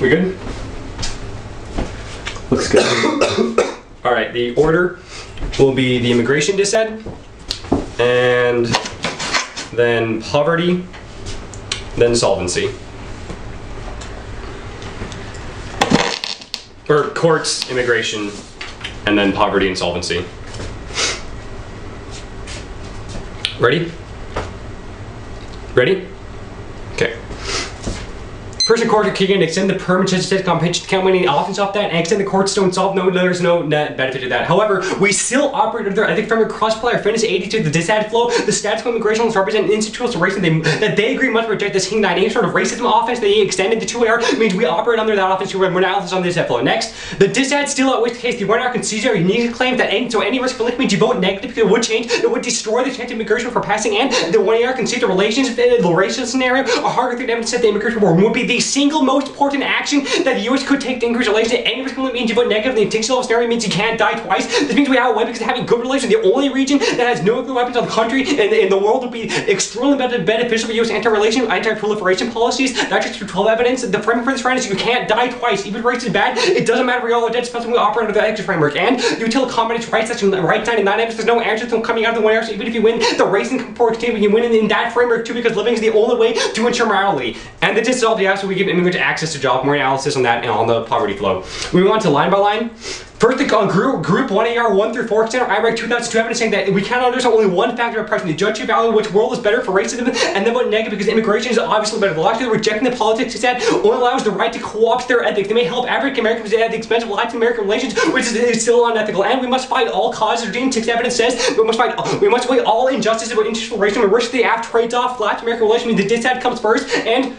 We good? Looks good. All right, the order will be the immigration dissent, and then poverty, then solvency. Or courts, immigration, and then poverty and solvency. Ready? Ready? Okay. First, the court can extend the permit to compensation count winning office off that, and extend the courts don't solve. No, there's no net benefit to that. However, we still operate under, I think, from a cross-player fairness 82, the disadvantage flow, the status quo immigration laws represent institutional racism that they agree must reject this that any sort of racism offense that they extended to 2AR means we operate under that offense. We're not on the disadvantage flow. Next, the disadvantage still outweighs the case. The one-hour concedure unique claim that any risk for link means you vote negative because it would change, it would destroy the chance of immigration for passing, and the one-hour concedure relations, the racial scenario, a harder thing to evidence that the immigration reform would be the single most important action that the U.S. could take to increase relations. Any risk means you vote negative. The intentional scenario means you can't die twice. This means we have weapons because having good relations. The only region that has no nuclear weapons on the country in the world would be extremely beneficial for U.S. anti-proliferation policies. That's just through 12 evidence. The framework for this round is you can't die twice. Even if race is bad, it doesn't matter. We all are dead, especially when we operate under the extra framework. And you tell accommodates rights section right 99 evidence. There's no answers to coming out of the one hour. So even if you win, the race and comfort continue. You win in that framework too, because living is the only way to ensure morality. And the dissolve the so we give immigrants access to job. More analysis on that and on the poverty flow. We move on to line by line. First, the group 1AR 1 through 4 extender IREC 2002 evidence saying that we cannot understand only one factor of oppression. The judge value which world is better for racism, and then vote negative because immigration is obviously better. The logic of rejecting the politics instead only allows the right to co-opt their ethics. They may help African Americans at the expense of Latin American relations, which is still unethical. And we must fight all causes. Regime 6 evidence says we must fight all injustices about interracial racism. And risk the aft trades off Latin American relations. The dissent comes first, and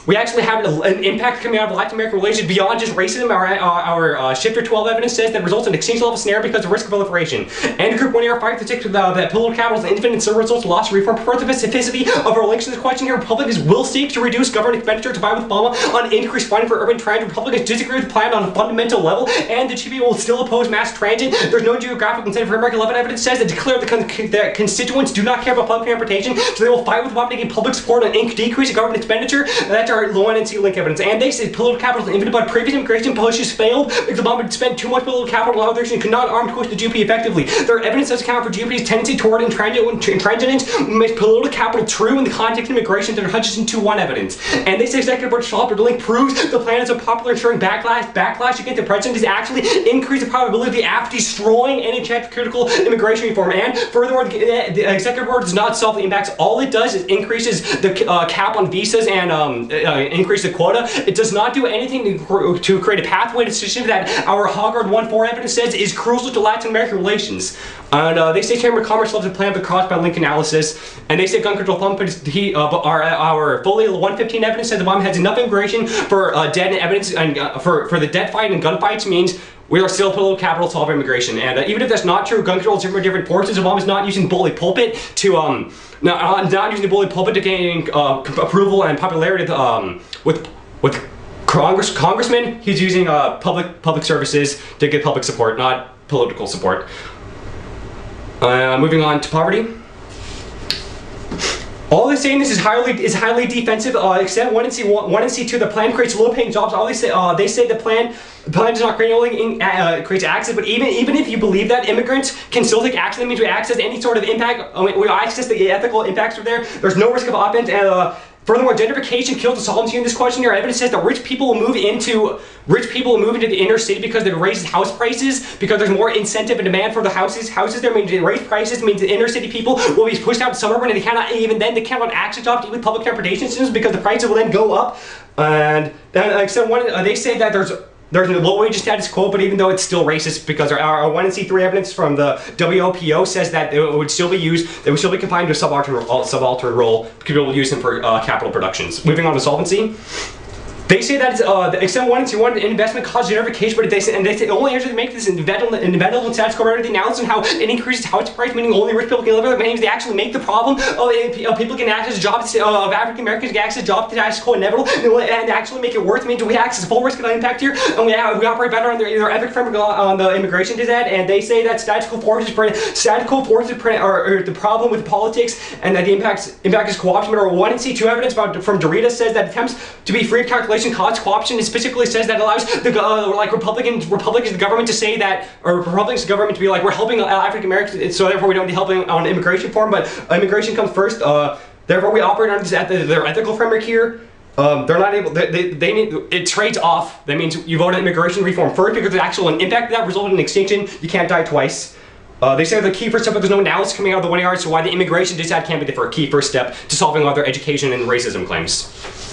we actually have an impact coming out of Latin American relations beyond just racism. Our Shifter 12 evidence says that results in exchange level scenario because of risk of proliferation. And group 1AR 5 to 6 that political capital is independent server results in loss of reform. For the specificity of our links to this question here, Republicans will seek to reduce government expenditure to vie with Obama on increased funding for urban transit. Republicans disagree with the plan on a fundamental level, and the GP will still oppose mass transit. There's no geographical incentive for American 11 evidence says that declare the constituents do not care about public transportation, so they will fight with Obama to get public support on decrease in government expenditure. That's our low NC link evidence. And they say political capital is infinite, but previous immigration policies failed because Obama spent too much political capital on others and could not arm twist the GOP effectively. Their evidence does account for GOP's tendency toward intransigence, makes political capital true in the context of immigration. They're Hutchinson 2-1 evidence. And they say Executive Branch Schopper link proves the plan is unpopular, ensuring backlash against the president is actually increase the probability of destroying any chance of critical immigration reform. And furthermore, the Executive Board does not solve the impacts. All it does is increases the cap on visas and increase the quota. It does not do anything to create a pathway decision that our Hoggard 1-4 evidence says is crucial to Latin American relations. And they say Chamber of Commerce loves a plan but caused by link analysis. And they say gun control thumb, but our fully 115 evidence says the bomb has enough immigration for debt and evidence and for the debt fight and gunfights means we are still political capital to solve immigration. And even if that's not true, gun control is different forces. Obama's not using bully pulpit to not using the bully pulpit to gain approval and popularity with congressmen. He's using public services to get public support, not political support. Moving on to poverty. All they're saying this is highly defensive. Except 1 and C2, the plan creates low-paying jobs. All they say the plan does not create only creates access, but even if you believe that, immigrants can still take action. That means we access any sort of impact. We access the ethical impacts are there. There's no risk of offense. And furthermore, gentrification kills the solvency in this question. Your evidence says that rich people will move into the inner city because it raises house prices, because there's more incentive and demand for the houses. Houses there means they raise prices, means the inner city people will be pushed out to suburban, and they cannot access jobs even public transportation systems because the prices will then go up. And then they say that there's a low wage status quo, but even though it's still racist, because our 1 and C3 evidence from the WLPO says that it would still be used, they would still be confined to a subaltern role, people will use them for capital productions. Moving on to solvency. They say that the extent 1 and C1 investment causes gentrification, but they say the only answer they make this in development and status quo rather than the analysis on how it increases house price, meaning only rich people can live there. It means they actually make the problem of people can access jobs, of African Americans can access jobs to status quo inevitable, and actually make it worse. It means we access full risk of impact here, and we operate better on their ethic framework on the immigration dissent. And they say that status quo forces are the problem with politics, and that the impact is co-option. But our 1 and C2 evidence from Dorita says that attempts to be free of calculation legislation cause co-option. It specifically says that allows the like Republicans, the government to say that, or Republicans, the government to be like, we're helping African Americans, so therefore we don't be helping on immigration reform. But immigration comes first. Therefore, we operate on their ethical framework here. They're not able. They need. It trades off. That means you vote on immigration reform first because the actual impact of that resulted in extinction. You can't die twice. They say the key first step, but there's no analysis coming out of the 1 yard, so why the immigration decide can't be the key first step to solving other education and racism claims.